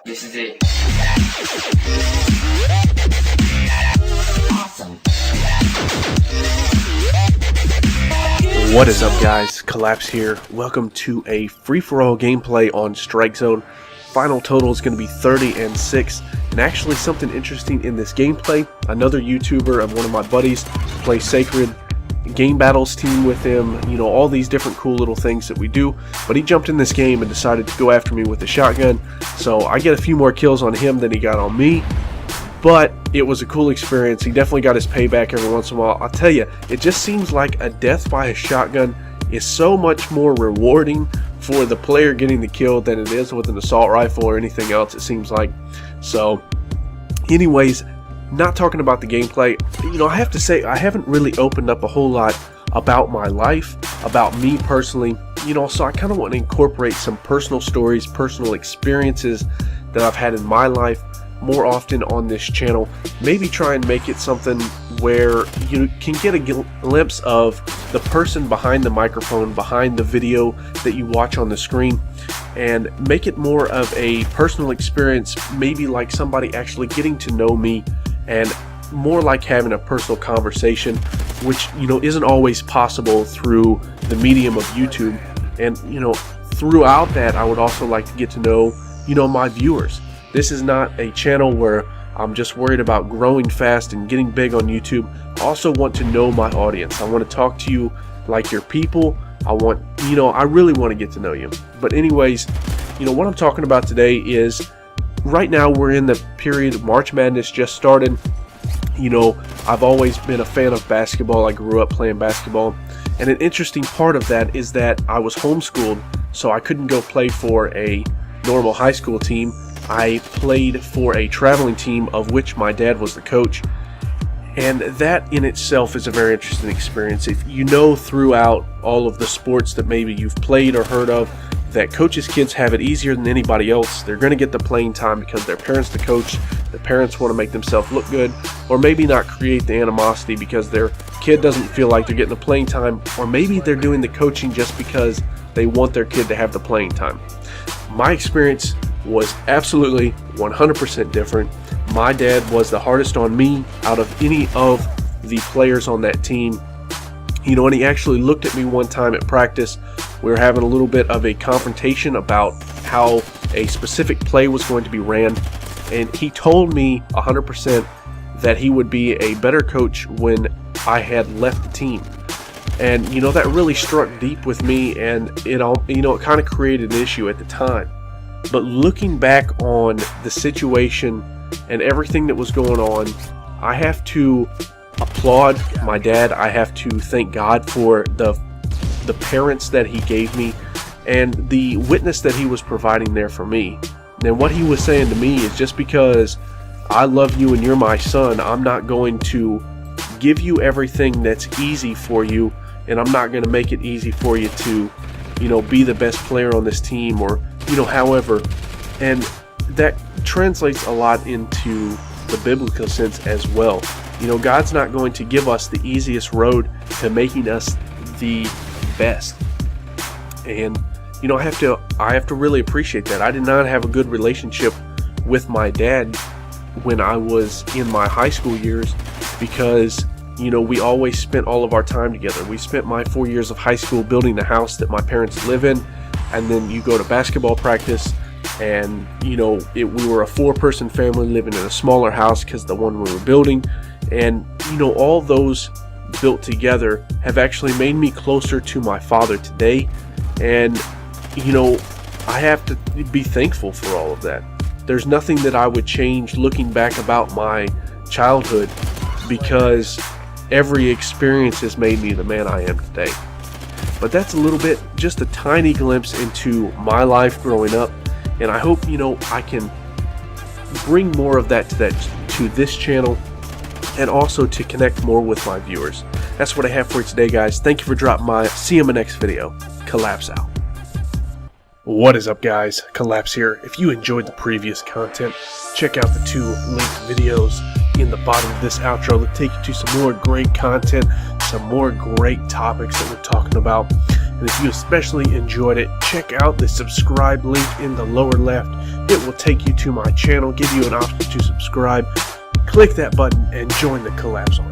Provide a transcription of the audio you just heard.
This is it. Awesome. What is up, guys? Collapse here. Welcome to a free-for-all gameplay on Strikezone. Final total is going to be 30-6. And actually something interesting in this gameplay, another YouTuber of one of my buddies plays Sacred, game battles team with him, you know, all these different cool little things that we do. But he jumped in this game and decided to go after me with a shotgun. So I get a few more kills on him than he got on me. But it was a cool experience. He definitely got his payback every once in a while. I'll tell you, it just seems like a death by a shotgun is so much more rewarding for the player getting the kill than it is with an assault rifle or anything else, it seems like. So anyways, not talking about the gameplay, you know, I have to say I haven't really opened up a whole lot about my life, about me personally, you know, so I kind of want to incorporate some personal stories, personal experiences that I've had in my life more often on this channel. Maybe try and make it something where you can get a glimpse of the person behind the microphone, behind the video that you watch on the screen, and make it more of a personal experience, maybe like somebody actually getting to know me, and more like having a personal conversation, which, you know, isn't always possible through the medium of YouTube. And, you know, throughout that, I would also like to get to know, you know, my viewers. This is not a channel where I'm just worried about growing fast and getting big on YouTube. I also want to know my audience. I want to talk to you like your people. I want, you know, I really want to get to know you. But anyways, you know, what I'm talking about today is right now we're in the period, March Madness just started. You know, I've always been a fan of basketball. I grew up playing basketball. And an interesting part of that is that I was homeschooled, so I couldn't go play for a normal high school team. I played for a traveling team of which my dad was the coach, and that in itself is a very interesting experience. If you know throughout all of the sports that maybe you've played or heard of, that coaches' kids have it easier than anybody else. They're going to get the playing time because their parents the coach, the parents want to make themselves look good, or maybe not create the animosity because their kid doesn't feel like they're getting the playing time, or maybe they're doing the coaching just because they want their kid to have the playing time. My experience was absolutely 100% different. My dad was the hardest on me out of any of the players on that team. You know, and he actually looked at me one time at practice. We were having a little bit of a confrontation about how a specific play was going to be ran, and he told me 100% that he would be a better coach when I had left the team. And, you know, that really struck deep with me, and it all, you know, it kind of created an issue at the time. But looking back on the situation and everything that was going on, I have to applaud my dad. I have to thank God for the parents that he gave me and the witness that he was providing there for me. And what he was saying to me is, just because I love you and you're my son, I'm not going to give you everything that's easy for you, and I'm not going to make it easy for you to, you know, be the best player on this team, or, you know, however. And that translates a lot into the biblical sense as well. You know, God's not going to give us the easiest road to making us the best. And, you know, I have to really appreciate that. I did not have a good relationship with my dad when I was in my high school years because, you know, we always spent all of our time together. We spent my 4 years of high school building the house that my parents live in, and then you go to basketball practice, and, you know, we were a 4-person family living in a smaller house because the one we were building. And, you know, all those built together have actually made me closer to my father today. And, you know, I have to be thankful for all of that. There's nothing that I would change looking back about my childhood, because every experience has made me the man I am today. But that's a little bit, just a tiny glimpse into my life growing up, and I hope, you know, I can bring more of that to this channel, and also to connect more with my viewers. That's what I have for you today, guys. Thank you for dropping by. See you in my next video. Collapse out. What is up, guys? Collapse here. If you enjoyed the previous content, check out the 2 linked videos in the bottom of this outro that take you to some more great content, some more great topics that we're talking about. And if you especially enjoyed it, check out the subscribe link in the lower left. It will take you to my channel, give you an option to subscribe. Click that button and join the Collapse Army.